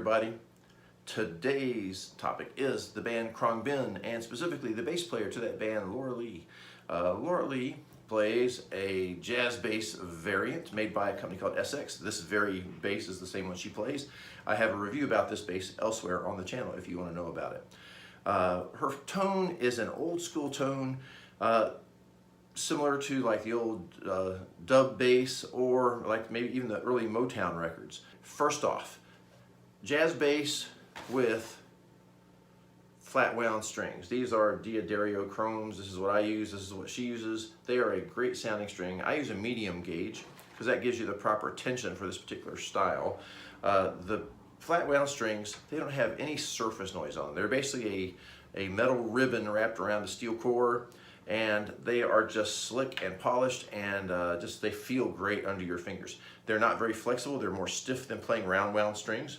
everybody. Today's topic is the band Khruangbin, and specifically the bass player to that band, Laura Lee. Laura Lee plays a jazz bass variant made by a company called SX. This very bass is the same one she plays. I have a review about this bass elsewhere on the channel if you want to know about it. Her tone is an old school tone, similar to like the old dub bass or like maybe even the early Motown records. First off, jazz bass with flat wound strings. These are D'Addario Chromes. This is what I use. This is what she uses. They are a great sounding string. I use a medium gauge because that gives you the proper tension for this particular style. The flat wound strings, they don't have any surface noise on them. They're basically a metal ribbon wrapped around the steel core, and they are just slick and polished, and they feel great under your fingers. They're not very flexible. They're more stiff than playing round wound strings.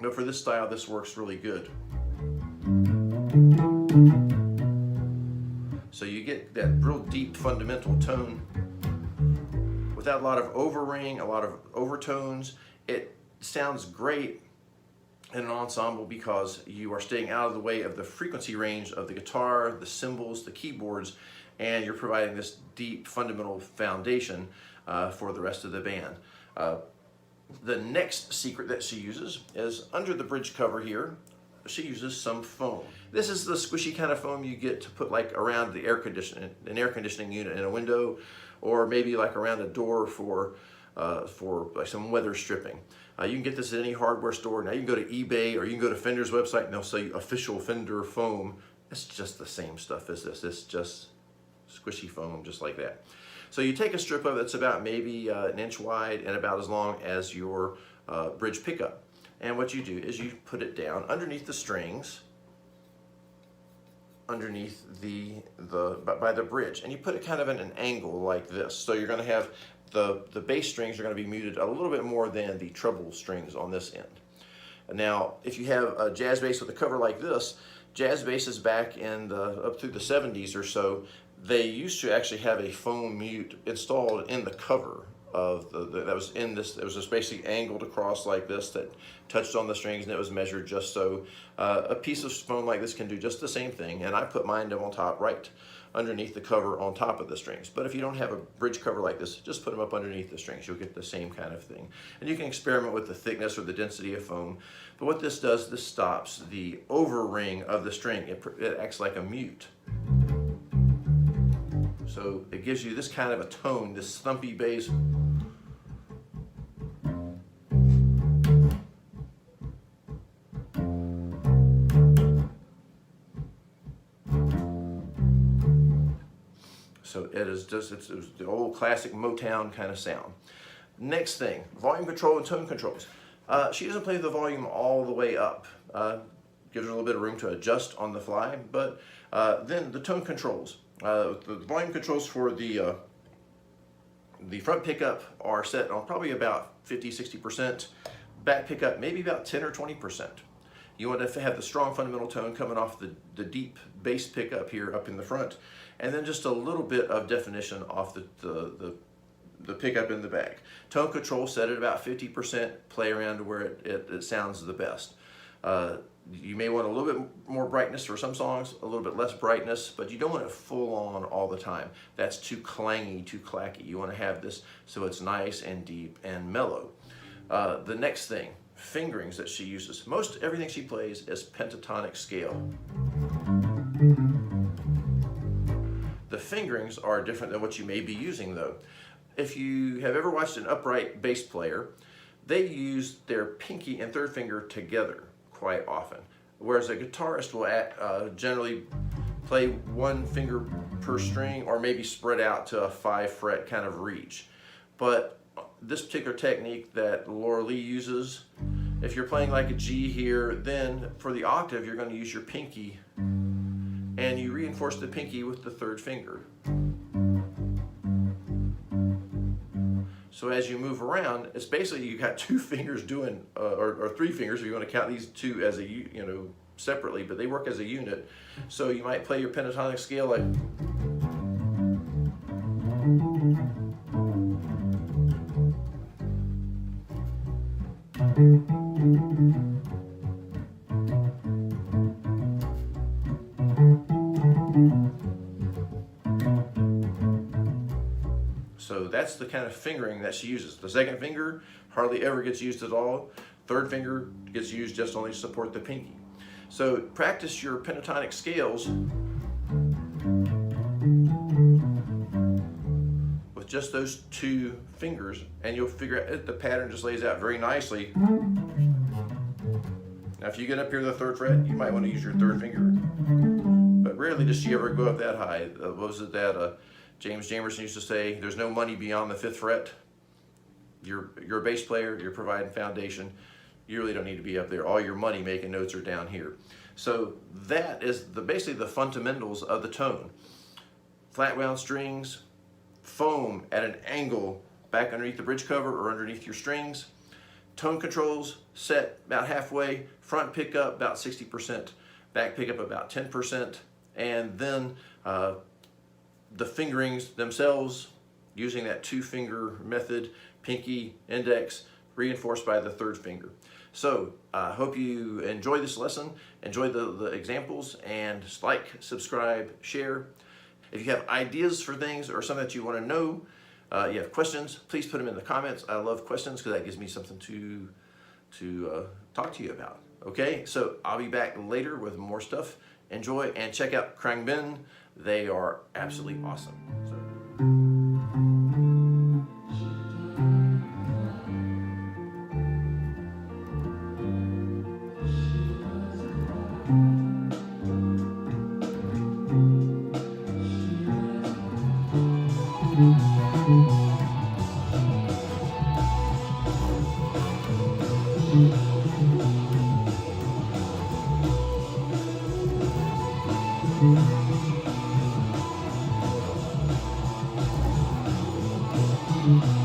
But for this style, this works really good. So you get that real deep fundamental tone without a lot of overring, a lot of overtones. It sounds great in an ensemble because you are staying out of the way of the frequency range of the guitar, the cymbals, the keyboards, and you're providing this deep fundamental foundation for the rest of the band. The next secret that she uses is under the bridge cover here. She uses some foam. This is the squishy kind of foam you get to put like around the an air conditioning unit in a window, or maybe like around a door for like some weather stripping. You can get this at any hardware store. Now you can go to eBay or you can go to Fender's website and they'll sell you official Fender foam. It's just the same stuff as this. It's just squishy foam, just like that. So you take a strip of it that's about maybe an inch wide and about as long as your bridge pickup. And what you do is you put it down underneath the strings, underneath by the bridge, and you put it kind of at an angle like this. So you're going to have the bass strings are going to be muted a little bit more than the treble strings on this end. Now, if you have a jazz bass with a cover like this, jazz basses back in up through the 70s or so, they used to actually have a foam mute installed in the cover of that was in this. It was just basically angled across like this that touched on the strings, and it was measured just so. A piece of foam like this can do just the same thing, and I put mine down on top right underneath the cover on top of the strings. But if you don't have a bridge cover like this, just put them up underneath the strings. You'll get the same kind of thing. And you can experiment with the thickness or the density of foam. But what this does, this stops the overring of the string. It acts like a mute. So it gives you this kind of a tone, this thumpy bass. So it is just, it's the old classic Motown kind of sound. Next thing, volume control and tone controls. She doesn't play the volume all the way up. Gives her a little bit of room to adjust on the fly, but then the tone controls. The volume controls for the front pickup are set on probably about 50–60%. Back pickup maybe about 10 or 20%. You want to have the strong fundamental tone coming off the deep bass pickup here up in the front, and then just a little bit of definition off the pickup in the back. Tone control set at about 50%. Play around to where it sounds the best. You may want a little bit more brightness for some songs, a little bit less brightness, but you don't want it full on all the time. That's too clangy, too clacky. You want to have this so it's nice and deep and mellow. The next thing, fingerings that she uses. Most everything she plays is Pentatonic Scale. The fingerings are different than what you may be using though. If you have ever watched an upright bass player, they use their pinky and third finger together quite often, whereas a guitarist will generally play one finger per string or maybe spread out to a 5-fret kind of reach. But this particular technique that Laura Lee uses, if you're playing like a G here, then for the octave you're going to use your pinky and you reinforce the pinky with the third finger. So as you move around, it's basically you got two fingers doing, or three fingers if you want to count these two as separately, but they work as a unit. So you might play your pentatonic scale like. So that's the kind of fingering that she uses. The second finger hardly ever gets used at all. Third finger gets used just only to support the pinky. So practice your pentatonic scales with just those two fingers, and you'll figure out the pattern just lays out very nicely. Now if you get up here to the third fret, you might want to use your third finger. But rarely does she ever go up that high. What was it that James Jamerson used to say, there's no money beyond the fifth fret. You're a bass player, you're providing foundation. You really don't need to be up there. All your money making notes are down here. So that is basically the fundamentals of the tone. Flat wound strings, foam at an angle back underneath the bridge cover or underneath your strings. Tone controls set about halfway, front pickup about 60%, back pickup about 10%, and then the fingerings themselves using that two finger method, pinky, index, reinforced by the third finger. So I hope you enjoy this lesson, enjoy the examples, and like, subscribe, share. If you have ideas for things or something that you want to know, you have questions, please put them in the comments. I love questions because that gives me something to talk to you about. Okay, so I'll be back later with more stuff. Enjoy and check out Khruangbin. They are absolutely awesome. So. Mm-hmm.